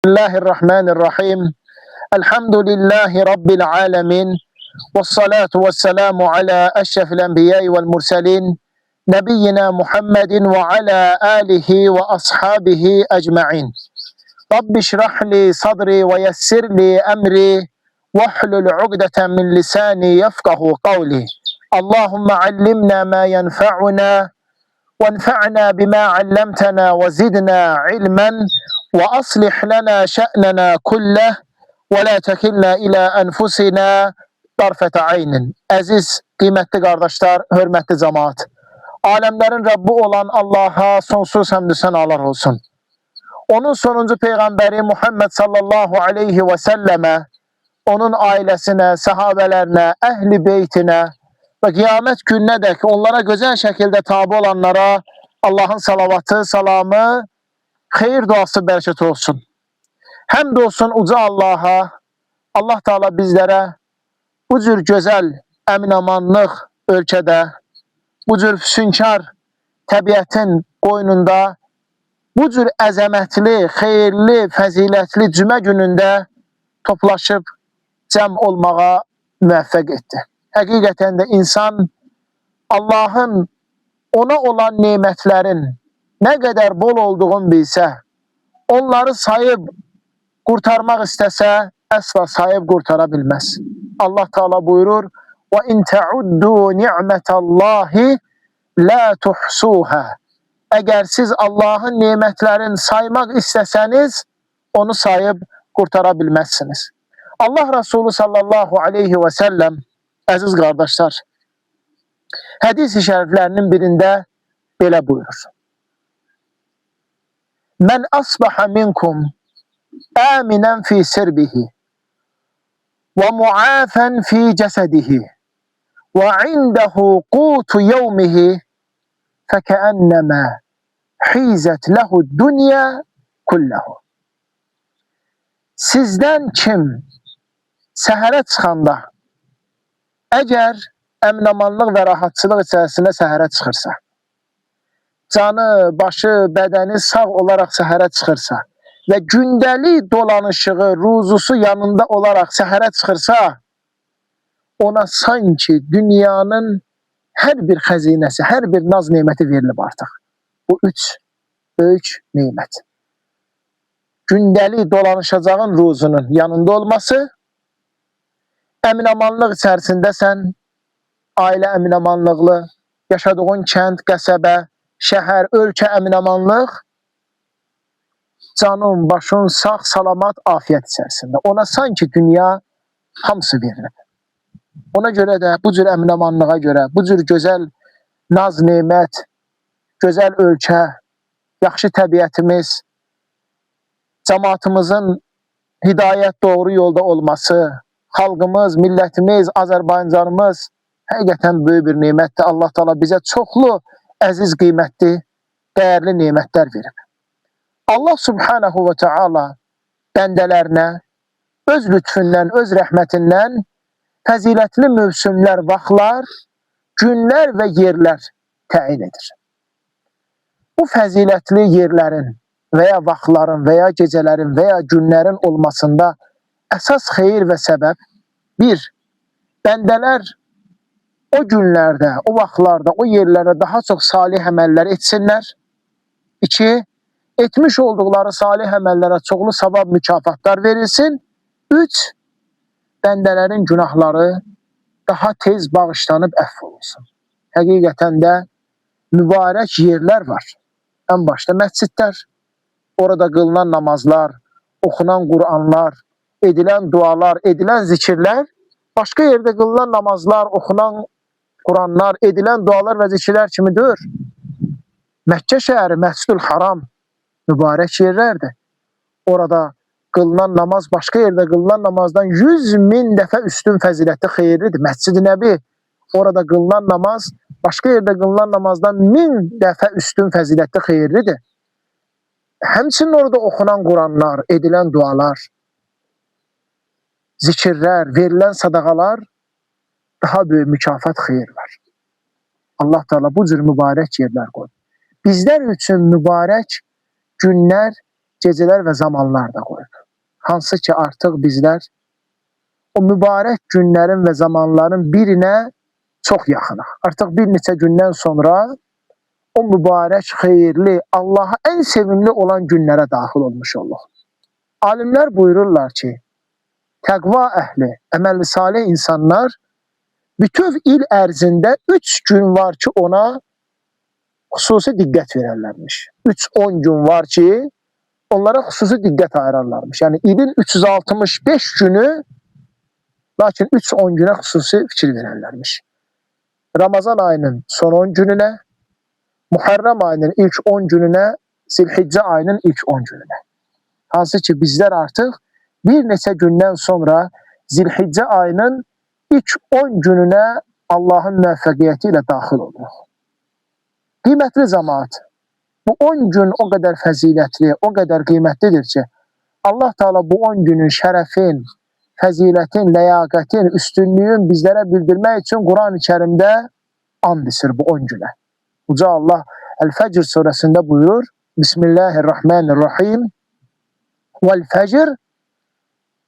Bismillahirrahmanirrahim. Elhamdülillahi Rabbil alemin. Vessalatu vesselamu ala eşrefil enbiyai vel murselin. Nebiyyina Muhammedin ve ala alihi ve ashabihi ecma'in. Rabbi şrahli sadri ve yessirli emri. Vahlul ugdeten min lisani yefkahu kavli. Allahümme allimna ma yenfa'una. وانفعنا بما علمتنا وزدنا علما وأصلح لنا شأننا كله ولا تكلنا إلى أنفسنا طرفة عين. Aziz, kıymetli kardeşler, hürmetli cemaat. Alemlerin Rabbi olan Allah'a sonsuz hamdü senalar olsun. Onun sonuncu peygamberi Muhammed sallallahu aleyhi ve selleme, onun ailesine, sahabelerine, ehli beytine ve kıyamet gününe dek onlara güzel şekilde tabi olanlara Allah'ın salavatı, salamı, hayır duası, bereket olsun. Hem de olsun uca Allah'a, Allah Teala bizlere bu cür güzel, emin-amanlıq ölkədə, bu cür füsunkar təbiətin qoynunda, bu cür əzəmətli, xeyirli, fəzilətli cümə günündə toplaşıb cəm olmağa müvəffəq etdi. Həqiqətən də insan Allah'ın ona olan nemətlərin nə qədər bol olduğunu bilsə, onları sayıb qurtarmaq istəsə, əsla sayıb qurtara bilməz. Allah Teala buyurur: وَاِنْ تَعُدُّوا نِعْمَةَ اللّٰهِ لَا تُحْسُوهَا. Əgər siz Allah'ın nemətlərini saymaq istəsəniz, onu sayıb qurtara bilməzsiniz. Allah Resulü sallallahu aleyhi ve sellem, əziz qardaşlar, hədis-i şəriflərinin birində belə buyurur: Mən asbaha minkum aminən fi sirbihi və muafən fi cəsədihi və indəhu qutu yevmihi fəkəənnəmə hizət ləhu dünya kulləhu. Sizdən kim səhərə çıxanda, əgər əmin-amanlıq və rahatçılıq içərisində səhərə çıxırsa, canı, başı, bədəni sağ olaraq səhərə çıxırsa və gündəlik dolanışığı, ruzusu yanında olaraq səhərə çıxırsa, ona sanki dünyanın hər bir xəzinəsi, hər bir naz neməti verilib artıq. Bu üç böyük nemət. Gündəlik dolanışacağın ruzunun yanında olması, əmin-amanlıq içərisindəsən, ailə əmin-amanlıqlı, yaşadığın kənd, qəsəbə, şəhər, ölkə əmin-amanlıq, canın, başın sağ, salamat, afiyyət içərisində. Ona sanki dünya hamısı verilib. Ona görə də bu cür əmin-amanlığa görə, bu cür gözəl naz, nemət, gözəl ölkə, yaxşı təbiətimiz, cəmaatımızın hidayət, doğru yolda olması, xalqımız, millətimiz, Azərbaycanımız həqiqətən böyük bir nemətdir. Allah Teala bizə çoxlu, əziz, qiymətli, dəyərli nemətlər verib. Allah Subhanahu ve Teala bəndələrinə öz lütfündən, öz rəhmətindən fəzilətli mövsümlər, vaxtlar, günlər və yerlər təyin edir. Bu fəzilətli yerlərin və ya vaxtların və ya gecələrin və ya günlərin olmasında əsas xeyir və səbəb: bir, bəndələr o günlərdə, o vaxtlarda, o yerlərdə daha çox salih əməllər etsinlər. İki, etmiş olduqları salih əməllərə çoxlu savab, mükafatlar verilsin. Üç, bəndələrin günahları daha tez bağışlanıb əfv olunsun. Həqiqətən də mübarək yerlər var. Ən başda məscidlər, orada qılınan namazlar, oxunan Qur'anlar, edilən dualar, edilən zikirlər, başqa yerdə qılınan namazlar, oxunan Qur'anlar, edilən dualar və zikirlər kimidir. Məkkə şəhəri, Məscidül Haram mübarək yerlərdir. Orada qılınan namaz başqa yerdə qılınan namazdan 100.000 dəfə üstün fəzilətli, xeyirlidir. Məscid-i Nəbi, orada qılınan namaz başqa yerdə qılınan namazdan 1000 dəfə üstün fəzilətli, xeyirlidir. Həmçinin orada oxunan Qur'anlar, edilən dualar, zikirlər, verilən sadaqalar, daha böyük mükafat, xeyir var. Allah Teala bu cür mübarək yerlər qoyur. Bizlər üçün mübarək günlər, gecələr və zamanlar da qoyur. hansı ki artıq bizlər o mübarək günlərin və zamanların birinə çox yaxınıq. Artıq bir neçə gündən sonra o mübarək, xeyirli, Allaha ən sevimli olan günlərə daxil olmuş olduq. Alimlər buyururlar ki, təqva əhli, əməl-i salih insanlar bütöv il ərzində 3 gün var ki, ona xüsusi diqqət verərlərmiş. 3-10 gün var ki, onlara xüsusi diqqət ayırarlarmış. Yəni, ilin 365 günü, lakin 3-10 günə xüsusi fikir verərlərmiş. Ramazan ayının son 10 gününə, Muharrem ayının ilk 10 gününə, Zilhiccə ayının ilk 10 gününə. Hansı ki, bizlər artıq bir neçə gündən sonra Zilhiccə ayının ilk 10 gününə Allahın müvəffəqiyyəti ilə daxil oluruq. Qiymətli cəmaət, bu 10 gün o qədər fəzilətli, o qədər qiymətlidir ki, Allah Teala bu 10 günün şərəfin, fəzilətin, ləyaqətin, üstünlüyün bizlərə bildirmək üçün Quran-ı Kərimdə and içir bu 10 günə. Uca Allah Əl-Fəcr surəsində buyurur, Bismillahirrahmanirrahim, Vəl-Fəcr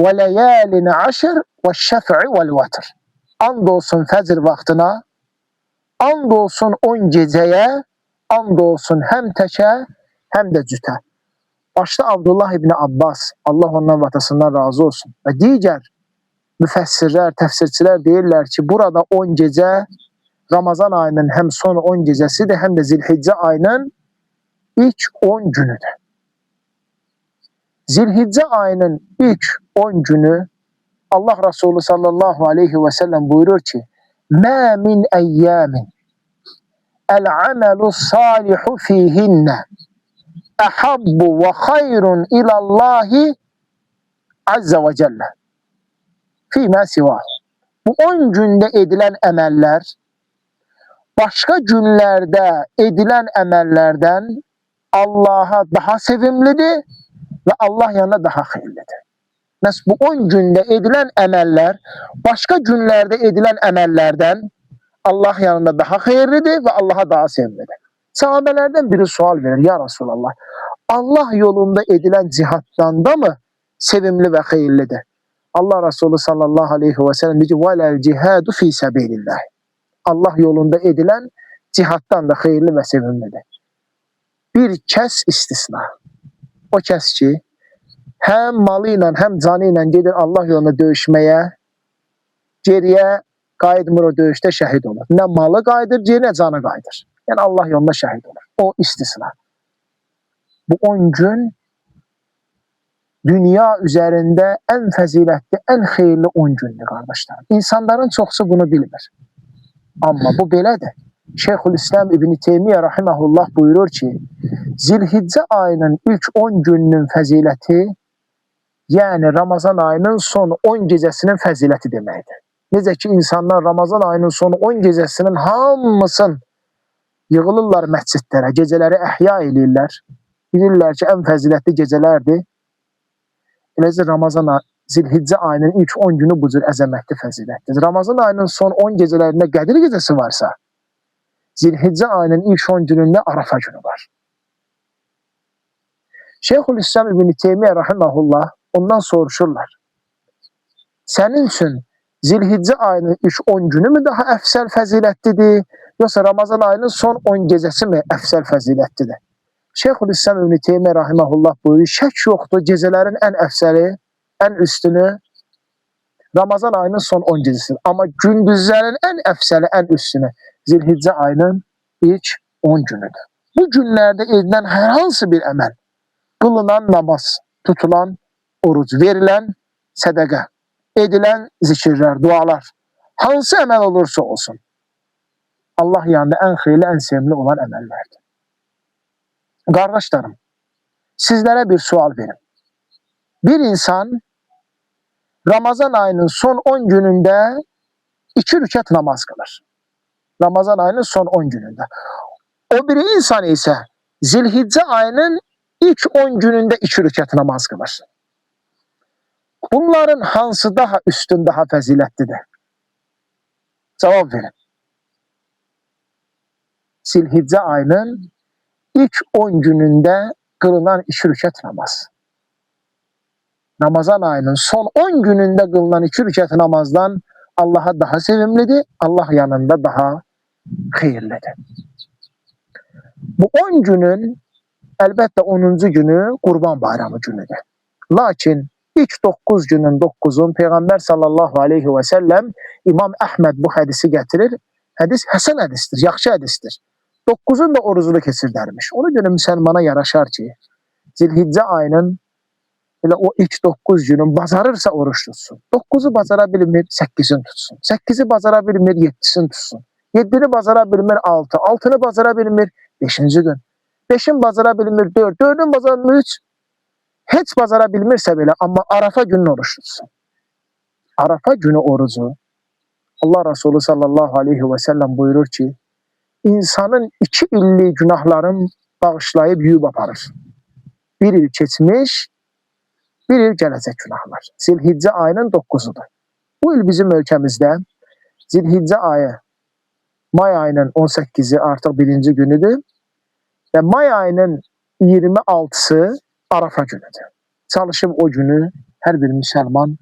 və ləyəlin əşr və şəf'i vəl-vətr. And olsun fəcr vaxtına, and olsun 10 gecəyə, and olsun həm təkə, həm də cütə. Başda Abdullah ibn Abbas, Allah ondan və atasından razı olsun. Və digər müfəssirlər, təfsirçilər deyirlər ki, burada 10 gecə Ramazan ayının həm son 10 gecəsidir, həm də Zilhiccə ayının ilk 10 günüdür. Zilhiccə ayının ilk 10 günü Allah Resulü sallallahu aleyhi və səlləm buyurur ki, Mə min əyyəmin əl-əməlu salihu fihinnə əhabbu və xayrun ilallahi azza və cəllə fīmə sivah. Bu 10 gündə edilən əməllər başqa günlərdə edilən əməllərdən Allaha daha sevimlidir və Allah yanında daha xeyirlidir. Məhz bu 10 gündə edilən əməllər başqa günlərdə edilən əməllərdən Allah yanında daha xeyirlidir və Allaha daha sevimlidir. Sahabələrdən biri sual verir, ya Rasulallah, Allah yolunda edilən cihaddan da mı sevimli və xeyirlidir? Allah Resulü sallallahu aleyhi və səlləm deyir ki, vələl cihadu fi səbilillah. Allah yolunda edilən cihaddan da xeyirli və sevimlidir. Bir kəs istisna. O kəs ki, həm malı ilə, həm canı ilə gedir Allah yolunda döyüşməyə, geriyə qayıdmır o döyüşdə şəhid olur. Nə malı qayıdır, geriyə canı qayıdır. Yəni Allah yolunda şəhid olur. O istisna. Bu 10 gün dünya üzərində ən fəzilətli, ən xeyirli 10 gündür, qardaşlar. İnsanların çoxsu bunu bilmir. Amma bu belədir. Şeyxülislam İbn Teymiyyə rahiməhullah buyurur ki, Zilhiccə ayının ilk 10 gününün fəziləti, yəni Ramazan ayının son 10 gecəsinin fəziləti deməkdir. Necə ki, insanlar Ramazan ayının son 10 gecəsinin hamısını yığılırlar məscidlərə, gecələri əhya eləyirlər. Bilirlər ki, ən fəzilətli gecələrdir. Eləcə Ramazan Zilhiccə ayının ilk 10 günü bu cür əzəmətli fəzilətdir. Ramazan ayının son 10 gecələrində Qədir gecəsi varsa, Zilhiccə ayının ilk 10 günündə Arafa günü var. Şeyxülislam İbn Teymiyyə rahiməhullah ondan soruşurlar. Sənin üçün Zilhiccə ayının ilk 10 günü mü daha əfsəl fəzilətlidir, yoxsa Ramazan ayının son 10 gecəsi mi əfsəl fəzilətlidir? Şeyxülislam İbn Teymiyyə rahiməhullah buyurur, şək yoxdur, gecələrin ən əfsəli, ən üstünü Ramazan ayının son 10 gecəsidir. Amma gündüzlərin ən əfsəli, ən üstünü Zilhiccə ayının ilk 10 günüdür. Bu günlərdə edilən hər hansı bir əməl, qılınan namaz, tutulan oruc, verilən sədəqə, edilən zikirlər, dualar, hansı əməl olursa olsun, Allah yanında ən xeyirli, ən sevimli olan əməllərdir. Qardaşlarım, sizlərə bir sual verim. Bir insan Ramazan ayının son 10 günündə 2 rükət namaz qılır. Ramazan ayının son 10 günündə. O biri insan isə Zilhiccə ayının ilk 10 günündə 2 rükət namaz qılır. Bunların hansı daha üstün, daha fəzilətlidir? Cavab verin. Zilhiccə ayının ilk 10 günündə qılınan 2 rükət namaz. Ramazan ayının son 10 gününde kılınan 2 rükət namazdan Allah'a daha sevimlidir, Allah yanında daha hayırlıdır. Bu 10 günün əlbəttə 10-cu günü Qurban Bayramı günüdür. Lakin ilk 9 günün 9'un Peyğəmbər sallallahu aleyhi və səlləm İmam Əhməd bu hədisi gətirir. Hədis həsən hədistir, yaxşı hədistir. 9'un da orucunu keçirdərmiş. Ona görə müsəlmana yaraşar ki, Zilhiccə ayının elə o ilk 9 günün bacarırsa oruç tutsun. 9'u bacara bilmir, 8'ini tutsun. 8'i bacara bilmir, 7'sini tutsun. 7'ni bacara bilmir, 6. 6'nı bacara bilmir, 5-ci gün. 5'in bacara bilmir, 4. 4'ün bacara bilmir, 3. Heç bacara bilmirsə belə, amma Arafa günü oruç tutsun. Arafa günü orucu Allah Resulü sallallahu aleyhi ve sellem buyurur ki, insanın 2 illik günahların bağışlayıp yuyub aparır. 1 il keçmiş, 1 il gələcək günahlar. Zilhiccə ayının 9'udur. Bu il bizim ölkəmizdə Zilhiccə ayı may ayının 18'i artıq 1-ci günüdür və may ayının 26'sı Arafa günüdür. Çalışıb o günü hər bir müsəlman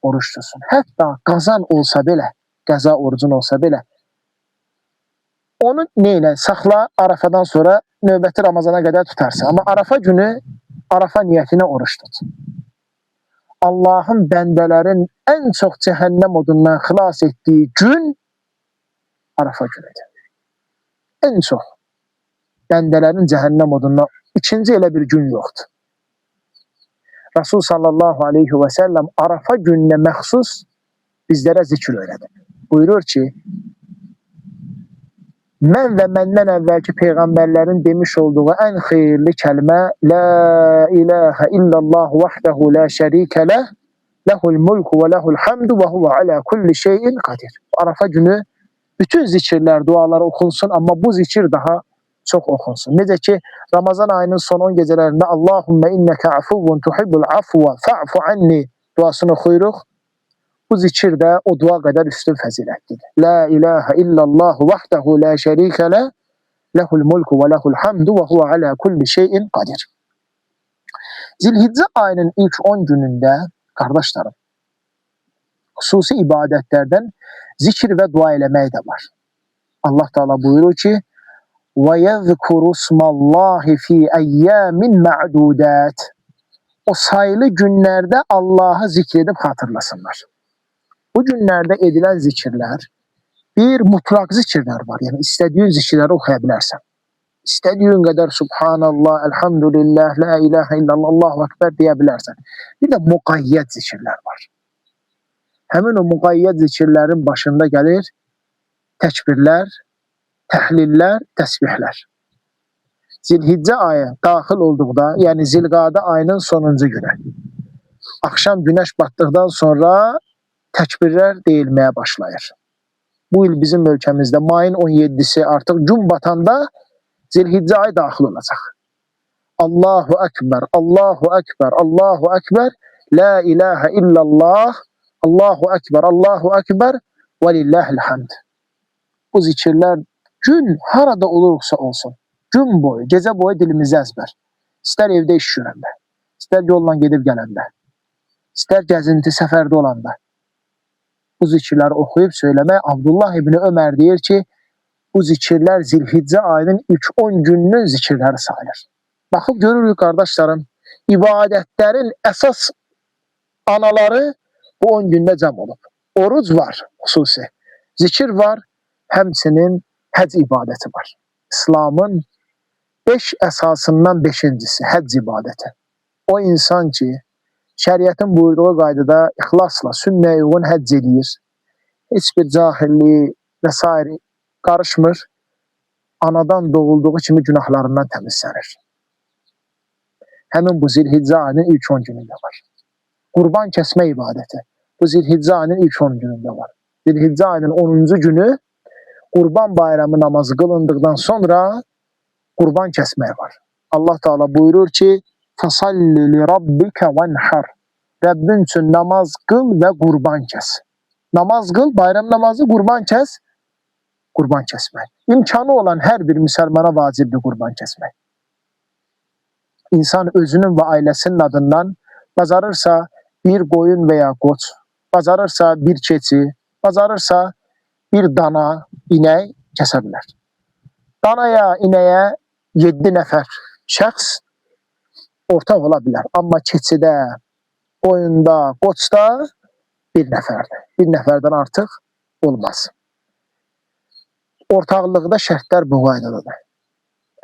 oruç tutsun. Hətta qazan olsa belə, qəza orucun olsa belə, onu neyle saxla, Arafadan sonra növbəti Ramazana qədər tutarsın. Amma Arafa günü Arafa niyyətinə oruç tut. Allah'ın bəndələrin ən çox cəhənnəm odundan xilas etdiyi gün Arafa günüdür. Ən çox bəndələrin cəhənnəm odundan ikinci elə bir gün yoxdur. Resul sallallahu aleyhi ve sellem Arafa gününe məxsus bizlərə zikr öyrədir. Buyurur ki, mən və məndən əvvəlki peyğəmbərlərin demiş olduğu ən xeyirli kəlmə La ilahə illallah vahdehu la şərikə ləh, ləhul mulku və ləhul hamdu və huvə alə kulli şeyin qadir. Arafa günü bütün zikirlər, dualar okunsun, amma bu zikir daha çox okunsun. Necə ki, Ramazan ayının son 10 gecələrində Allahümmə innəkə afuvun tuhibbul afuvə fa'fu anni duasını oxuyuruq. Bu zikir də o dua qədər üstün fəzilətlidir. La ilahə illallah vahdehu la şərikə ləh, ləhul mulku və ləhul hamdu və huvə alə kulli şeyin qadir. Zilhiccə ayının ilk 10 günündə, qardaşlarım, xüsusi ibadətlərdən zikir və dua eləmək də var. Allah Teala buyurur ki, وَيَذْكُرُ اسْمَ اللّٰهِ فِي اَيَّامٍ مَعْدُودَاتٍ O sayılı günlerde Allah'ı zikredip hatırlasınlar. Bu günlerde edilen zikirler, bir mutlak zikirler var. Yani istediğin zikirleri okuyabilirsen. İstediğin kadar Subhanallah, Elhamdülillah, La ilahe illallah, Allahu Ekber diyebilirsen. Bir de mukayyet zikirler var. Hemen o mukayyet zikirlerin başında gelir tekbirler, təhlillər, təsbihlər. Zilhiccə ayı daxil olduqda, yəni Zilqadə ayının sonuncu günü, axşam günəş batdıqdan sonra təkbirlər deyilməyə başlayır. Bu il bizim ölkəmizdə mayın 17'si artıq gün batanda Zilhiccə ayı daxil olacaq. Allahu Ekber, Allahu Ekber, Allahu Ekber, La ilahe illallah, Allahu Ekber, Allahu Ekber, ve lillahil hamd. Bu zikirlər gün harada olursa olsun, gün boyu, gecə boyu dilimizdə əzbər. İstər evdə iş görəndə, istər yolla gedib gələndə, istər gəzinti, səfərdə olanda. Bu zikirləri oxuyub söyləmək, Abdullah İbni Ömər deyir ki, bu zikirlər Zilhiccə ayının ilk 10 gününün zikirləri sayılır. Baxıb görürük qardaşlarım, ibadətlərin əsas anaları bu 10 gündə cəm olub. Oruc var xüsusi, zikir var, həmsinin həc ibadəti var. İslamın 5 əsasından 5-incisi həc ibadəti. O insan ki, şəriətin buyurduğu qaydada ixlasla, sünnəyə uyğun həcc edir, heç bir cahillik və s. qarışmır, anadan doğulduğu kimi günahlarından təmizlənir. Həmin bu Zilhiccə ayının ilk 10 günündə var. Qurban kəsmə ibadəti bu Zilhiccə ayının ilk 10 günündə var. Zilhiccə ayının 10-cu günü Qurban bayramı namazı qılındıqdan sonra qurban kəsmək var. Allah Teala buyurur ki, فَصَلِّ لِرَبِّكَ وَنْحَرْ Rəbbin üçün namaz qıl və qurban kəs. Namaz qıl, bayram namazı, qurban kəs, qurban kəsmək. İmkanı olan hər bir müsəlmana vacibdir qurban kəsmək. İnsan özünün və ailəsinin adından bacarırsa bir qoyun veya qoç, bacarırsa bir keçi, bacarırsa bir dana, inək kəsə bilər. Danaya, inəyə 7 nəfər şəxs ortaq ola bilər. Amma keçidə, qoyunda, qoçda bir nəfərdir. Bir nəfərdən artıq olmaz. Ortaqlıqda şərtlər bu qaydadadır.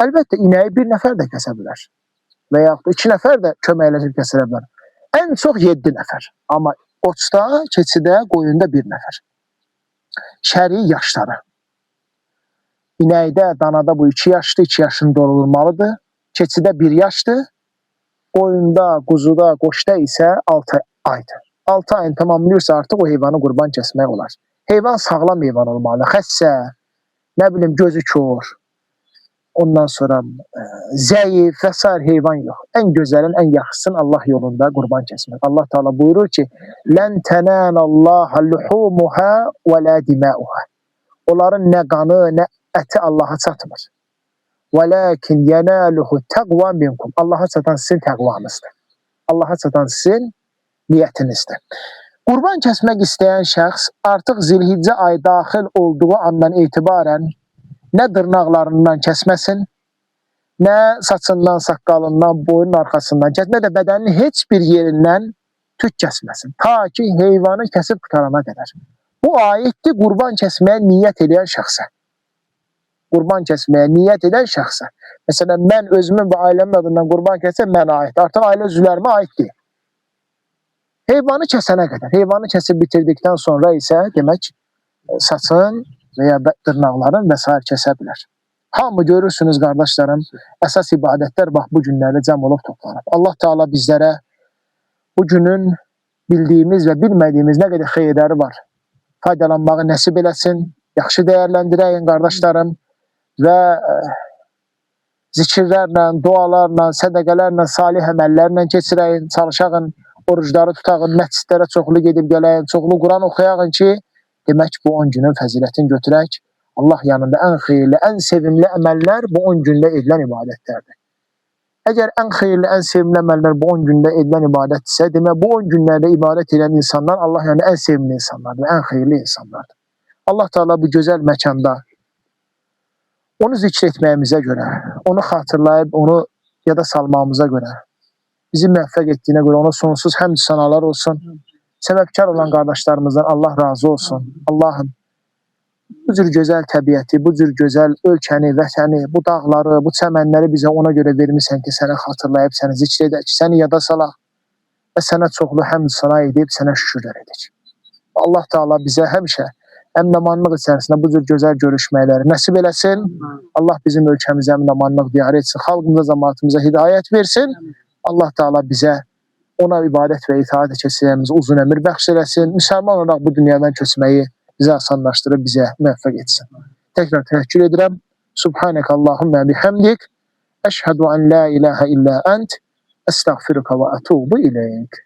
Əlbəttə, inəyi bir nəfər də kəsə bilər. Və yaxud 2 nəfər də köməkləşib kəsə bilər. Ən çox 7 nəfər. Amma qoçda, keçidə, qoyunda bir nəfər. Şəri yaşları. İnəkdə, danada bu 2 yaşdır, 2 yaşını doldurmalıdır. Keçidə 1 yaşdır. Qoyunda, quzuda, qoçda isə 6 aydır. 6 ayını tamamlayırsa artıq o heyvanı qurban kəsmək olar. Heyvan sağlam heyvan olmalı. Xəssə, nə bilim gözü kör, ondan sonra zəif və s. heyvan yox. Ən gözəlin, ən yaxşısın Allah yolunda qurban kəsmək. Allah Teala buyurur ki, "Lən tenalallaha luhumuha və la dimauha." Onların nə qanı, nə əti Allaha çatmır. "Velakin yenaluhu taqwa minkum." Allaha çatan sizin təqvanızdır. Allaha çatan sizin niyyətinizdir. Qurban kəsmək istəyən şəxs artıq Zilhiccə ayı daxil olduğu andan etibarən nə dırnaqlarından kəsməsin, nə saçından, saqqalından, boyunun arxasından kəsməsin, nə də bədəninin heç bir yerindən tük kəsməsin. Ta ki, heyvanı kəsib qutarana qədər. Bu aiddir qurban kəsməyə niyyət edən şəxsə. Qurban kəsməyə niyyət edən şəxsə. Məsələn, mən özümün və ailəmin adından qurban kəsəm, mənə aid. Artıq ailə üzvlərimə aid deyil. Heyvanı kəsənə qədər. Heyvanı kəsib bitirdikdən sonra isə demək saçın və ya dırnaqların və s. kəsə bilər. Hamı görürsünüz qardaşlarım, əsas ibadətlər bax bu günlərdə cəm olub toplanıb. Allah Teala bizlərə bu günün bildiyimiz və bilmədiyimiz nə qədər xeyirləri var. Faydalanmağı nəsib eləsin, yaxşı dəyərləndirəyin qardaşlarım və zikirlərlə, dualarla, sədəqələrlə, salih əməllərlə keçirəyin, çalışağın, orucları tutağın, məscidlərə çoxlu gedib gələyin, çoxlu Quran oxuyağın ki, demək bu 10 günün fəzilətini götürək. Allah yanında ən xeyirli, ən sevimli əməllər bu 10 gündə edilən ibadətlərdir. Əgər ən xeyirli, ən sevimli əməllər bu 10 gündə edilən ibadətdirsə, demək bu 10 günlərdə ibadət edən insanlar Allah yanında ən sevimli insanlardır, ən xeyirli insanlardır. Allah Teala bu gözəl məkanda onu zikr etməyimizə görə, onu xatırlayıb, onu yada salmamıza görə, bizi müvəffəq etdiyinə görə ona sonsuz həmd sənalar olsun. Səbəbkar olan qardaşlarımızdan Allah razı olsun. Allahım, bu cür gözəl təbiəti, bu cür gözəl ölkəni, vətəni, bu dağları, bu çəmənləri bizə ona görə vermirsən ki, səni xatırlayıb, səni zikr edək, səni yada salaq və sənə çoxlu həmd səna edib, sənə şükürlər edək. Allah Teala bizə həmişə əmin-amanlıq içərisində bu cür gözəl görüşməkləri nəsib eləsin. Allah bizim ölkəmizə əmin-amanlıq diyar etsin, xalqımıza, cəmaatımıza hidayət versin. Allah Teala bizə ona ibadət və itaat keçirməyimiz uzun ömür bəxş eləsin. Müsəlman olaraq bu dünyadan köçməyi bizə asanlaşdırıb, bizə müvəffəq etsin. Təkrar təşəkkür edirəm. Subhanək Allahumma bihamdik. Əşhədu an la ilahə illə ənt. Əstəğfiruka və ətubu iləyik.